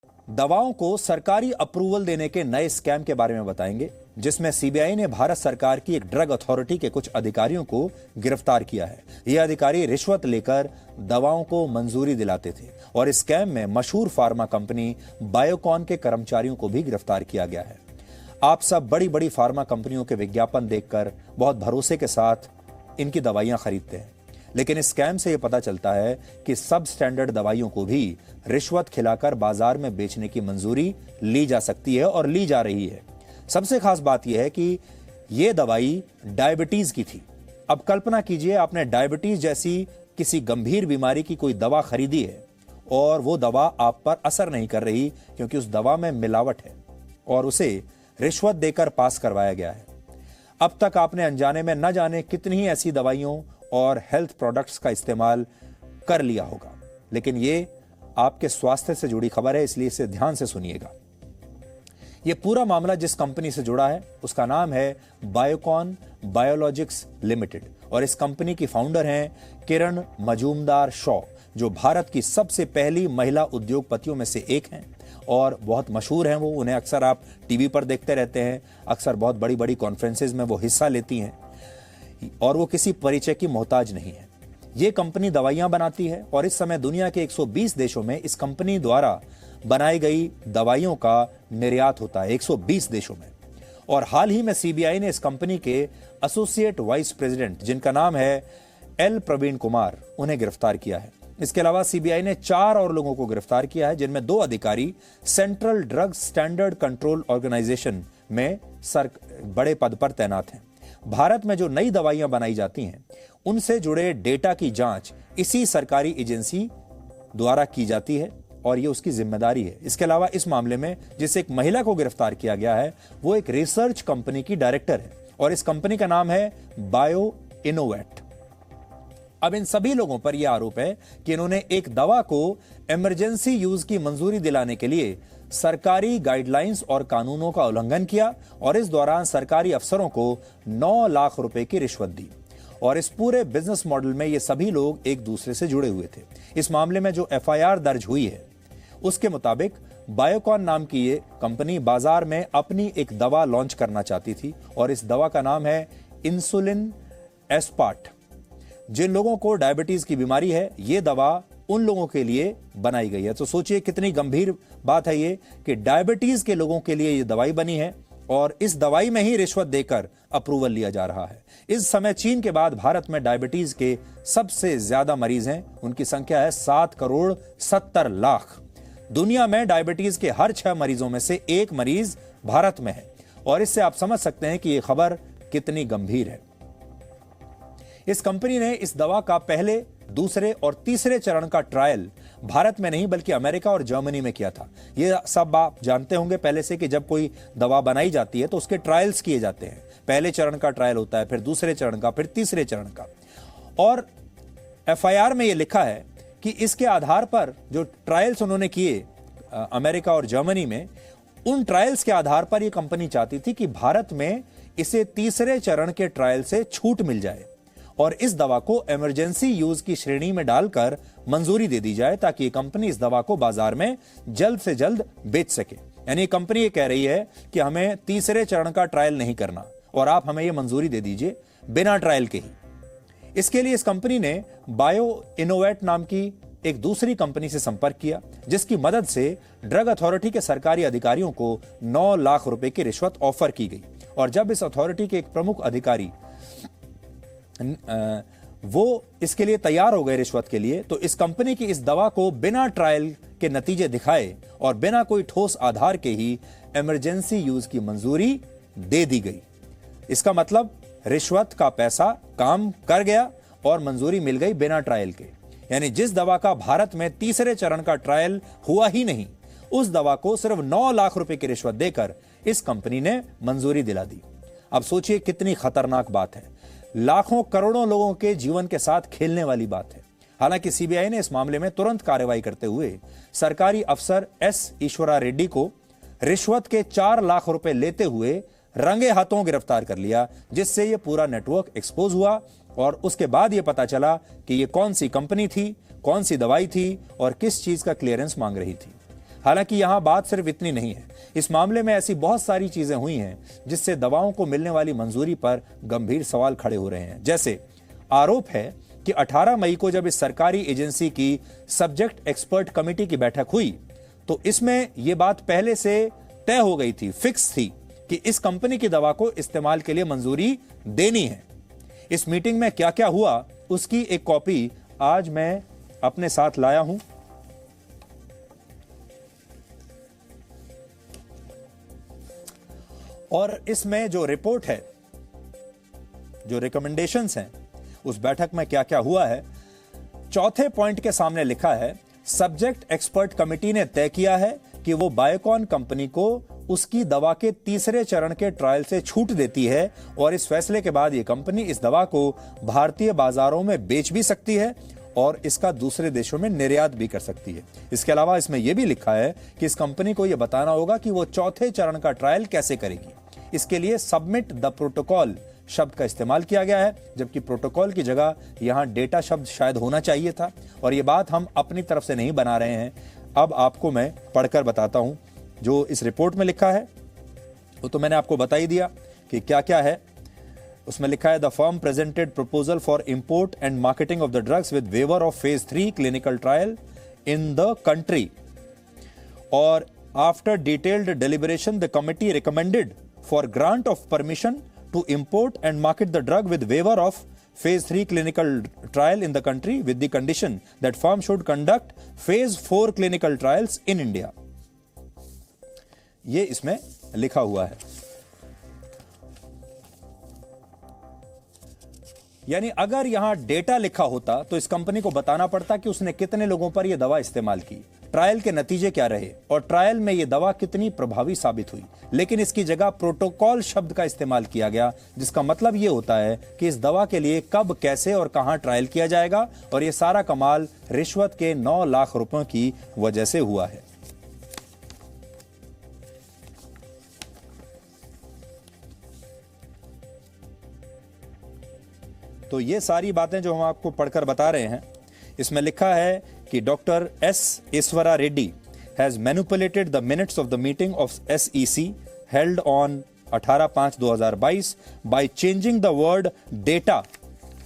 दवाओं को सरकारी अप्रूवल देने के नए स्कैम के बारे में बताएंगे, जिसमें सीबीआई ने भारत सरकार की एक ड्रग अथॉरिटी के कुछ अधिकारियों को गिरफ्तार किया है। ये अधिकारी रिश्वत लेकर दवाओं को मंजूरी दिलाते थे और इस स्कैम में मशहूर फार्मा कंपनी बायोकॉन के कर्मचारियों को भी गिरफ्तार किया गया है। आप सब बड़ी बड़ी फार्मा कंपनियों के विज्ञापन देखकर बहुत भरोसे के साथ इनकी दवाइयां खरीदते हैं, लेकिन इस स्कैम से यह पता चलता है कि सब स्टैंडर्ड दवाइयों को भी रिश्वत खिलाकर बाजार में बेचने की मंजूरी ली जा सकती है और ली जा रही है। सबसे खास बात यह है कि यह दवाई डायबिटीज की थी। अब कल्पना कीजिए, आपने डायबिटीज जैसी किसी गंभीर बीमारी की कोई दवा खरीदी है और वो दवा आप पर असर नहीं कर रही क्योंकि उस दवा में मिलावट है और उसे रिश्वत देकर पास करवाया गया है। अब तक आपने अनजाने में न जाने कितनी ही ऐसी दवाइयों और हेल्थ प्रोडक्ट्स का इस्तेमाल कर लिया होगा, लेकिन ये आपके स्वास्थ्य से जुड़ी खबर है, इसलिए इसे ध्यान से सुनिएगा। यह पूरा मामला जिस कंपनी से जुड़ा है उसका नाम है बायोकॉन बायोलॉजिक्स लिमिटेड और इस कंपनी की फाउंडर हैं किरण मजूमदार शॉ, जो भारत की सबसे पहली महिला उद्योगपतियों में से एक हैं और बहुत मशहूर हैं। वो उन्हें अक्सर आप टीवी पर देखते रहते हैं, अक्सर बहुत बड़ी बड़ी कॉन्फ्रेंसेज में वो हिस्सा लेती हैं और वो किसी परिचय की मोहताज नहीं है। ये कंपनी दवाइयां बनाती है और इस समय दुनिया के 120 देशों में इस कंपनी द्वारा बनाई गई दवाइयों का निर्यात होता है, 120 देशों में। और हाल ही में सीबीआई ने इस कंपनी के एसोसिएट वाइस प्रेसिडेंट, जिनका नाम है एल प्रवीण कुमार, उन्हें गिरफ्तार किया है। इसके अलावा सीबीआई ने 4 और लोगों को गिरफ्तार किया है, जिनमें 2 अधिकारी central drug standard control organization में बड़े पद पर तैनात हैं। भारत में जो नई दवाइयां बनाई जाती हैं उनसे जुड़े डेटा की जांच इसी सरकारी एजेंसी द्वारा की जाती है और ये उसकी जिम्मेदारी है। इसके अलावा इस मामले में जिस एक महिला को गिरफ्तार किया गया है वो एक रिसर्च कंपनी की डायरेक्टर है और इस कंपनी का नाम है बायो इनोवेट। अब इन सभी लोगों पर यह आरोप है कि इन्होंने एक दवा को इमरजेंसी यूज की मंजूरी दिलाने के लिए सरकारी गाइडलाइंस और कानूनों का उल्लंघन किया और इस दौरान सरकारी अफसरों को 9 लाख रुपए की रिश्वत दी। और इस पूरे बिजनेस मॉडल में ये सभी लोग एक दूसरे से जुड़े हुए थे। इस मामले में जो एफआईआर दर्ज हुई है उसके मुताबिक बायोकॉन नाम की ये कंपनी बाजार में अपनी एक दवा लॉन्च करना चाहती थी और इस दवा का नाम है इंसुलिन एस्पार्ट। जिन लोगों को डायबिटीज की बीमारी है ये दवा उन लोगों के लिए बनाई गई है। तो सोचिए कितनी गंभीर बात है ये कि डायबिटीज के लोगों के लिए ये दवाई बनी है और इस दवाई में ही रिश्वत देकर अप्रूवल लिया जा रहा है। इस समय चीन के बाद भारत में डायबिटीज के सबसे ज्यादा मरीज हैं। उनकी संख्या है 7 करोड़ 70 लाख। दुनिया में डायबिटीज के हर 6 मरीजों में से 1 मरीज भारत में है और इससे आप समझ सकते हैं कि यह खबर कितनी गंभीर है। इस कंपनी ने इस दवा का पहले, दूसरे और तीसरे चरण का ट्रायल भारत में नहीं बल्कि अमेरिका और जर्मनी में किया था। ये सब आप जानते होंगे पहले से कि जब कोई दवा बनाई जाती है तो उसके ट्रायल्स किए जाते हैं। पहले चरण का ट्रायल होता है, फिर दूसरे चरण का, फिर तीसरे चरण का। और एफआईआर में यह लिखा है कि इसके आधार पर जो ट्रायल्स उन्होंने किए अमेरिका और जर्मनी में, उन ट्रायल्स के आधार पर यह कंपनी चाहती थी कि भारत में इसे तीसरे चरण के ट्रायल से छूट मिल जाए और इस दवा को इमरजेंसी यूज की श्रेणी में डालकर मंजूरी दे दी जाए ताकि ये कंपनी इस दवा को बाजार में जल्द से जल्द बेच सके। यानी कंपनी ये कह रही है कि हमें तीसरे चरण का ट्रायल नहीं करना और आप हमें ये मंजूरी दे दीजिए बिना ट्रायल के ही। इसके लिए इस कंपनी ने बायो इनोवेट नाम की एक दूसरी कंपनी से संपर्क किया, जिसकी मदद से ड्रग अथॉरिटी के सरकारी अधिकारियों को 9 लाख रुपए की रिश्वत ऑफर की गई। और जब इस अथॉरिटी के एक प्रमुख अधिकारी वो इसके लिए तैयार हो गए रिश्वत के लिए, तो इस कंपनी की इस दवा को बिना ट्रायल के नतीजे दिखाए और बिना कोई ठोस आधार के ही इमरजेंसी यूज की मंजूरी दे दी गई। इसका मतलब रिश्वत का पैसा काम कर गया और मंजूरी मिल गई बिना ट्रायल के। यानी जिस दवा का भारत में तीसरे चरण का ट्रायल हुआ ही नहीं, उस दवा को सिर्फ 9 लाख रुपए की रिश्वत देकर इस कंपनी ने मंजूरी दिला दी। अब सोचिए कितनी खतरनाक बात है, लाखों करोड़ों लोगों के जीवन के साथ खेलने वाली बात है। हालांकि सीबीआई ने इस मामले में तुरंत कार्रवाई करते हुए सरकारी अफसर एस ईश्वरा रेड्डी को रिश्वत के 4 लाख रुपए लेते हुए रंगे हाथों गिरफ्तार कर लिया, जिससे यह पूरा नेटवर्क एक्सपोज हुआ और उसके बाद यह पता चला कि यह कौन सी कंपनी थी, कौन सी दवाई थी और किस चीज का क्लियरेंस मांग रही थी। हालांकि यहां बात सिर्फ इतनी नहीं है। इस मामले में ऐसी बहुत सारी चीजें हुई हैं जिससे दवाओं को मिलने वाली मंजूरी पर गंभीर सवाल खड़े हो रहे हैं। जैसे आरोप है कि 18 मई को जब इस सरकारी एजेंसी की सब्जेक्ट एक्सपर्ट कमेटी की बैठक हुई तो इसमें यह बात पहले से तय हो गई थी, फिक्स थी कि इस कंपनी की दवा को इस्तेमाल के लिए मंजूरी देनी है। इस मीटिंग में क्या क्या हुआ उसकी एक कॉपी आज मैं अपने साथ लाया हूं। और इसमें जो रिपोर्ट है, जो रिकमेंडेशंस हैं, उस बैठक में क्या क्या हुआ है, चौथे पॉइंट के सामने लिखा है, सब्जेक्ट एक्सपर्ट कमेटी ने तय किया है कि वो बायोकॉन कंपनी को उसकी दवा के तीसरे चरण के ट्रायल से छूट देती है और इस फैसले के बाद ये कंपनी इस दवा को भारतीय बाजारों में बेच भी सकती है और इसका दूसरे देशों में निर्यात भी कर सकती है। इसके अलावा इसमें यह भी लिखा है कि इस कंपनी को यह बताना होगा कि वो चौथे चरण का ट्रायल कैसे करेगी। इसके लिए सबमिट द प्रोटोकॉल शब्द का इस्तेमाल किया गया है, जबकि प्रोटोकॉल की जगह यहां डेटा शब्द शायद होना चाहिए था। और यह बात हम अपनी तरफ से नहीं बना रहे हैं। अब आपको मैं पढ़कर बताता हूं जो इस रिपोर्ट में लिखा है। वो तो मैंने आपको बता ही दिया कि क्या क्या है। उसमें लिखा है, the firm presented proposal for import and marketing of the drugs with waiver of phase 3 clinical trial in the country, और after detailed deliberation the committee recommended for grant of permission to import and market the drug with waiver of phase 3 clinical trial in the country with the condition that firm should conduct phase 4 clinical trials in India। ये इसमें लिखा हुआ है। यानी अगर यहां data लिखा होता तो इस कंपनी को बताना पड़ता कि उसने कितने लोगों पर यह दवा इस्तेमाल की, ट्रायल के नतीजे क्या रहे और ट्रायल में यह दवा कितनी प्रभावी साबित हुई। लेकिन इसकी जगह प्रोटोकॉल शब्द का इस्तेमाल किया गया, जिसका मतलब यह होता है कि इस दवा के लिए कब, कैसे और कहां ट्रायल किया जाएगा। और यह सारा कमाल रिश्वत के 9 लाख रुपयों की वजह से हुआ है। तो ये सारी बातें जो हम आपको पढ़कर बता रहे हैं, इसमें लिखा है कि doctor S Eshwara Reddy has manipulated the minutes of the meeting of SEC held on 18/5/2022 by changing the word data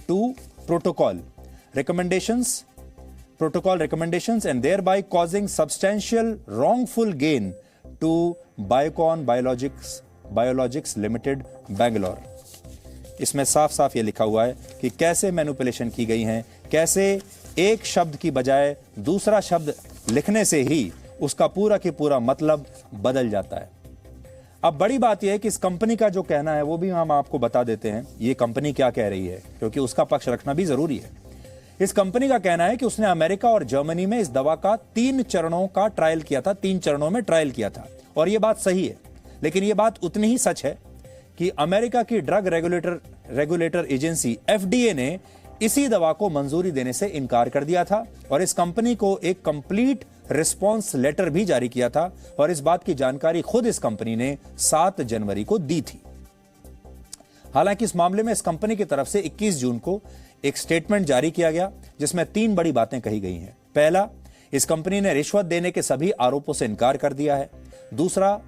to protocol recommendations and thereby causing substantial wrongful gain to Biocon Biologics Limited Bangalore। इसमें साफ साफ ये लिखा हुआ है कि कैसे manipulation की गई है, कैसे एक शब्द की बजाय दूसरा शब्द लिखने से ही उसका पूरा के पूरा मतलब बदल जाता है। अब बड़ी बात यह है कि इस कंपनी का जो कहना है वो भी हम आपको बता देते हैं, ये कंपनी क्या कह रही है, क्योंकि उसका पक्ष रखना भी जरूरी है। इस कंपनी का कहना है कि उसने अमेरिका और जर्मनी में इस दवा का 3 चरणों का ट्रायल किया था, 3 चरणों में ट्रायल किया था। और यह बात सही है, लेकिन यह बात उतनी ही सच है कि अमेरिका की ड्रग रेगुलेटर एजेंसी FDA ने इसी दवा को मंजूरी देने से इनकार कर दिया था और इस कंपनी को एक कंप्लीट रिस्पॉन्स लेटर भी जारी किया था। और इस बात की जानकारी खुद इस कंपनी ने 7 जनवरी को दी थी। हालांकि इस मामले में इस कंपनी की तरफ से 21 जून को एक स्टेटमेंट जारी किया गया, जिसमें 3 बड़ी बातें कही गई हैं। पहला, इस कंपनी ने रिश्वत देने के सभी आरोपों से इनकार कर दिया है। दूसरा,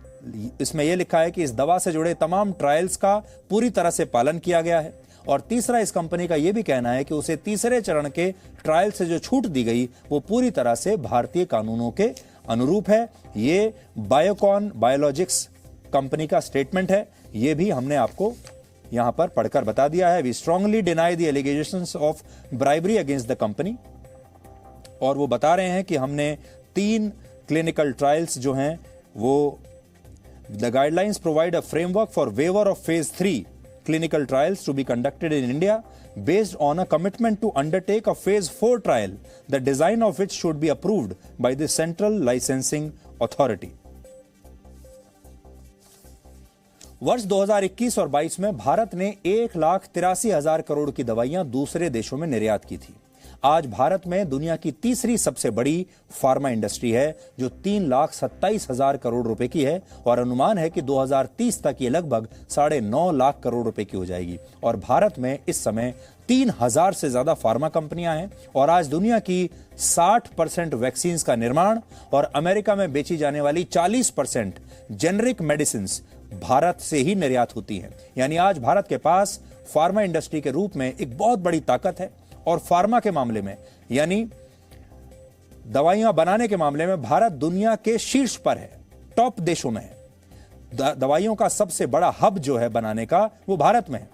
इसमें यह लिखा है कि इस दवा से जुड़े तमाम ट्रायल्स का पूरी तरह से पालन किया गया है। और तीसरा, इस कंपनी का यह भी कहना है कि उसे तीसरे चरण के ट्रायल से जो छूट दी गई वो पूरी तरह से भारतीय कानूनों के अनुरूप है। ये बायोकॉन बायोलॉजिक्स कंपनी का स्टेटमेंट है, यह भी हमने आपको यहां पर पढ़कर बता दिया है। We strongly deny the allegations of bribery against the company. और वो बता रहे हैं कि हमने 3 क्लिनिकल ट्रायल्स जो हैं वो The guidelines provide a framework for waiver of phase 3 clinical trials to be conducted in India based on a commitment to undertake a phase 4 trial, the design of which should be approved by the Central Licensing Authority। वर्ष 2021 और 22 में भारत ने 1,83,000 करोड़ की दवाइयां दूसरे देशों में निर्यात की थी। आज भारत में दुनिया की तीसरी सबसे बड़ी फार्मा इंडस्ट्री है, जो 3,27,000 करोड़ रुपए की है और अनुमान है कि 2030 तक ये लगभग 9.5 लाख करोड़ रुपए की हो जाएगी। और भारत में इस समय 3,000 से ज्यादा फार्मा कंपनियां हैं और आज दुनिया की 60% वैक्सीन का निर्माण और अमेरिका में बेची जाने वाली 40% जेनरिक मेडिसिन भारत से ही निर्यात होती हैं। यानी आज भारत के पास फार्मा इंडस्ट्री के रूप में एक बहुत बड़ी ताकत है और फार्मा के मामले में यानी दवाइयां बनाने के मामले में भारत दुनिया के शीर्ष पर है, टॉप देशों में है। दवाइयों का सबसे बड़ा हब जो है बनाने का, वो भारत में है।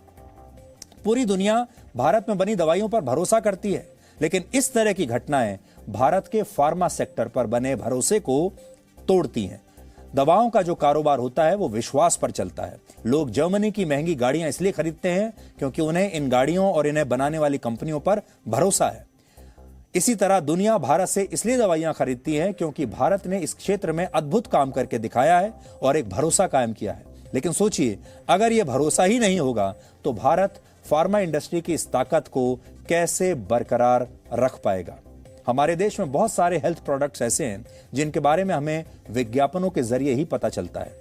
पूरी दुनिया भारत में बनी दवाइयों पर भरोसा करती है, लेकिन इस तरह की घटनाएं भारत के फार्मा सेक्टर पर बने भरोसे को तोड़ती हैं। दवाओं का जो कारोबार होता है वो विश्वास पर चलता है। लोग जर्मनी की महंगी गाड़ियां इसलिए खरीदते हैं क्योंकि उन्हें इन गाड़ियों और इन्हें बनाने वाली कंपनियों पर भरोसा है। इसी तरह दुनिया भारत से इसलिए दवाइयां खरीदती है क्योंकि भारत ने इस क्षेत्र में अद्भुत काम करके दिखाया है और एक भरोसा कायम किया है। लेकिन सोचिए, अगर यह भरोसा ही नहीं होगा तो भारत फार्मा इंडस्ट्री की इस ताकत को कैसे बरकरार रख पाएगा। हमारे देश में बहुत सारे हेल्थ प्रोडक्ट्स ऐसे हैं जिनके बारे में हमें विज्ञापनों के जरिए ही पता चलता है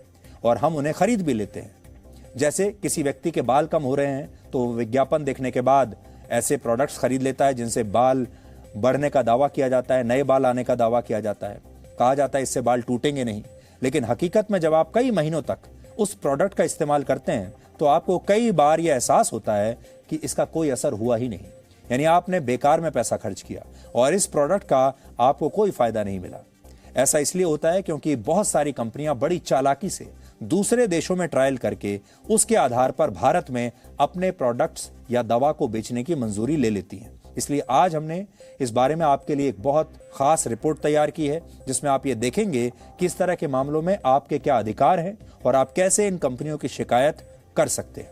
और हम उन्हें खरीद भी लेते हैं। जैसे किसी व्यक्ति के बाल कम हो रहे हैं तो विज्ञापन देखने के बाद ऐसे प्रोडक्ट्स खरीद लेता है जिनसे बाल बढ़ने का दावा किया जाता है, नए बाल आने का दावा किया जाता है, कहा जाता है इससे बाल टूटेंगे नहीं। लेकिन हकीकत में जब आप कई महीनों तक उस प्रोडक्ट का इस्तेमाल करते हैं तो आपको कई बार यह एहसास होता है कि इसका कोई असर हुआ ही नहीं, यानी आपने बेकार में पैसा खर्च किया और इस प्रोडक्ट का आपको कोई फायदा नहीं मिला। ऐसा इसलिए होता है क्योंकि बहुत सारी कंपनियां बड़ी चालाकी से दूसरे देशों में ट्रायल करके उसके आधार पर भारत में अपने प्रोडक्ट्स या दवा को बेचने की मंजूरी ले लेती हैं। इसलिए आज हमने इस बारे में आपके लिए एक बहुत खास रिपोर्ट तैयार की है जिसमें आप ये देखेंगे कि इस तरह के मामलों में आपके क्या अधिकार हैं और आप कैसे इन कंपनियों की शिकायत कर सकते हैं।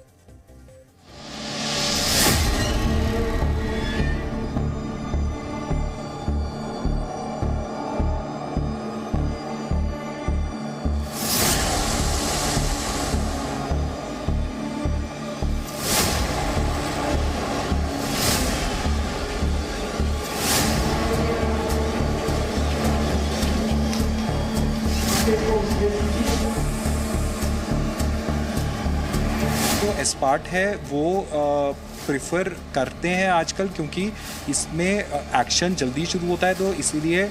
जो एस्पार्ट है वो प्रिफर करते हैं आजकल, क्योंकि इसमें एक्शन जल्दी शुरू होता है, तो इसीलिए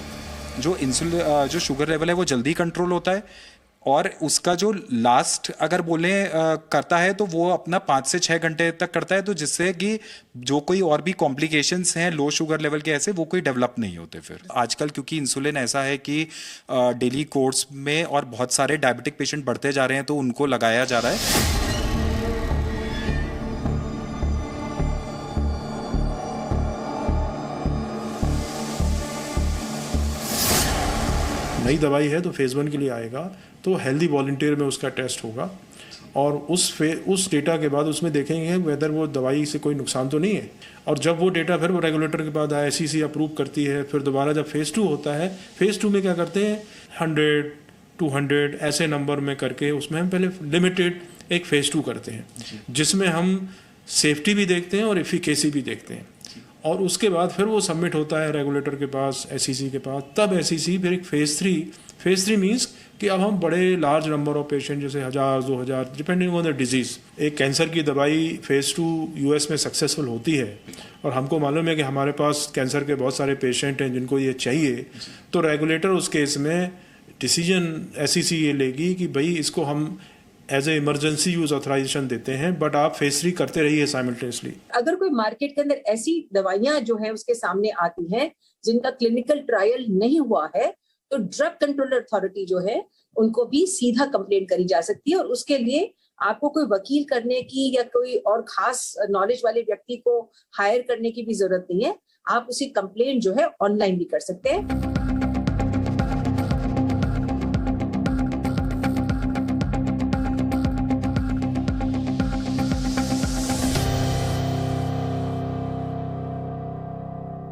जो शुगर लेवल है वो जल्दी कंट्रोल होता है और उसका जो लास्ट अगर बोले करता है तो वो अपना 5 से 6 घंटे तक करता है, तो जिससे कि जो कोई और भी कॉम्प्लिकेशंस हैं लो शुगर लेवल के ऐसे वो कोई डेवलप नहीं होते फिर आजकल, क्योंकि इंसुलिन ऐसा है कि डेली कोर्स में और बहुत सारे डायबिटिक पेशेंट बढ़ते जा रहे हैं तो उनको लगाया जा रहा है। नई दवाई है तो फेज़ 1 के लिए आएगा तो हेल्दी वॉलंटियर में उसका टेस्ट होगा और उस डेटा के बाद उसमें देखेंगे वेदर वो दवाई से कोई नुकसान तो नहीं है। और जब वो डेटा फिर वो रेगुलेटर के बाद ICC अप्रूव करती है, फिर दोबारा जब फेज़ 2 होता है, फेज़ 2 में क्या करते हैं 100, 200 ऐसे नंबर में करके उसमें हम पहले लिमिटेड एक फेज़ 2 करते हैं जिसमें हम सेफ्टी भी देखते हैं और एफिकेसी भी देखते हैं और उसके बाद फिर वो सबमिट होता है रेगुलेटर के पास, SEC के पास। तब SEC फिर एक फेज़ 3 मीन्स कि अब हम बड़े लार्ज नंबर ऑफ पेशेंट जैसे 1000, 2000 डिपेंडिंग ऑन द डिजीज़, एक कैंसर की दवाई फेज़ 2 US में सक्सेसफुल होती है और हमको मालूम है कि हमारे पास कैंसर के बहुत सारे पेशेंट हैं जिनको ये चाहिए, तो रेगुलेटर उस केस में डिसीजन SEC ये लेगी कि भाई इसको हम as a emergency use authorization देते हैं, बट आप फेज़ 3 करते रहिए साइमल्टेनियसली। अगर कोई मार्केट के अंदर ऐसी दवाइयां जो है उसके सामने आती हैं जिनका क्लिनिकल ट्रायल नहीं हुआ है, तो ड्रग कंट्रोल अथॉरिटी जो है उनको भी सीधा कंप्लेंट करी जा सकती है और उसके लिए आपको कोई वकील करने की या कोई और खास नॉलेज वाले व्यक्ति को हायर करने की भी जरूरत नहीं है। आप उसी कंप्लेंट जो है ऑनलाइन भी कर सकते हैं।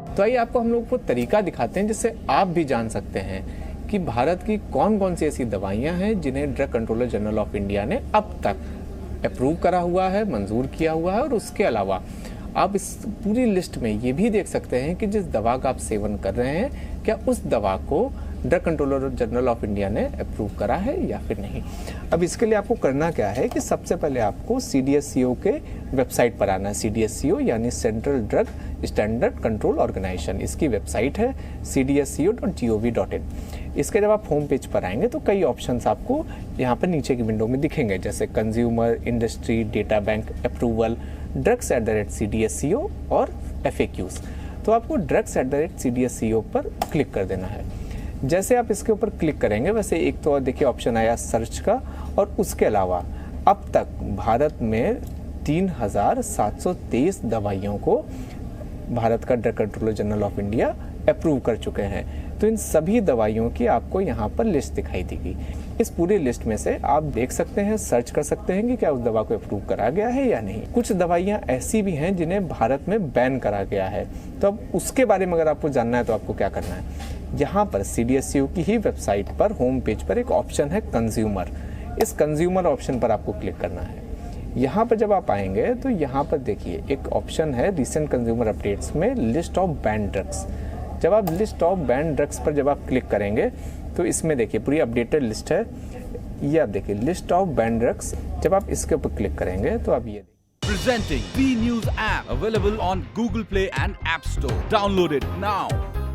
तो आइए आपको हम लोग को तरीका दिखाते हैं जिससे आप भी जान सकते हैं कि भारत की कौन कौन सी ऐसी दवाइयां हैं जिन्हें drug controller general of India ने अब तक अप्रूव करा हुआ है, मंजूर किया हुआ है और उसके अलावा आप इस पूरी लिस्ट में ये भी देख सकते हैं कि जिस दवा का आप सेवन कर रहे हैं क्या उस दवा को drug controller general of India ने अप्रूव करा है या फिर नहीं। अब इसके लिए आपको करना क्या है कि सबसे पहले आपको CDSCO के वेबसाइट पर आना है। CDSCO यानी central drug standard control organization, इसकी वेबसाइट है cdsco.gov.in। इसके जब आप होम पेज पर आएंगे तो कई ऑप्शंस आपको यहाँ पर नीचे की विंडो में दिखेंगे, जैसे consumer, industry, data bank, approval, drugs@CDSCO और FAQs। तो आपको drugs@CDSCO पर क्लिक कर देना है। जैसे आप इसके ऊपर क्लिक करेंगे वैसे एक तो और देखिए ऑप्शन आया सर्च का, और उसके अलावा अब तक भारत में 3723 दवाइयों को भारत का drug controller general of India approve कर चुके हैं। तो इन सभी दवाइयों की आपको यहाँ पर लिस्ट दिखाई देगी। इस पूरी लिस्ट में से आप देख सकते हैं, सर्च कर सकते हैं कि क्या उस दवा को अप्रूव करा गया है या नहीं। कुछ दवाइयाँ ऐसी भी हैं जिन्हें भारत में बैन करा गया है, तो अब उसके बारे में अगर आपको जानना है तो आपको क्या करना है, यहाँ पर CDSCO की ही वेबसाइट पर होम पेज पर एक ऑप्शन है कंज्यूमर। इस कंज्यूमर ऑप्शन पर आपको क्लिक करना है। यहाँ पर जब आप आएंगे तो यहाँ पर देखिए एक ऑप्शन है रिसेंट कंज्यूमर अपडेट्स में लिस्ट ऑफ बैन ड्रग्स। जब आप लिस्ट ऑफ बैन ड्रग्स पर जब आप क्लिक करेंगे तो इसमें देखिए पूरी अपडेटेड लिस्ट है। ये आप देखिए लिस्ट ऑफ बैन ड्रग्स, जब आप इसके ऊपर क्लिक करेंगे तो आप ये Presenting B News app available on Google Play and App Store. Download it now.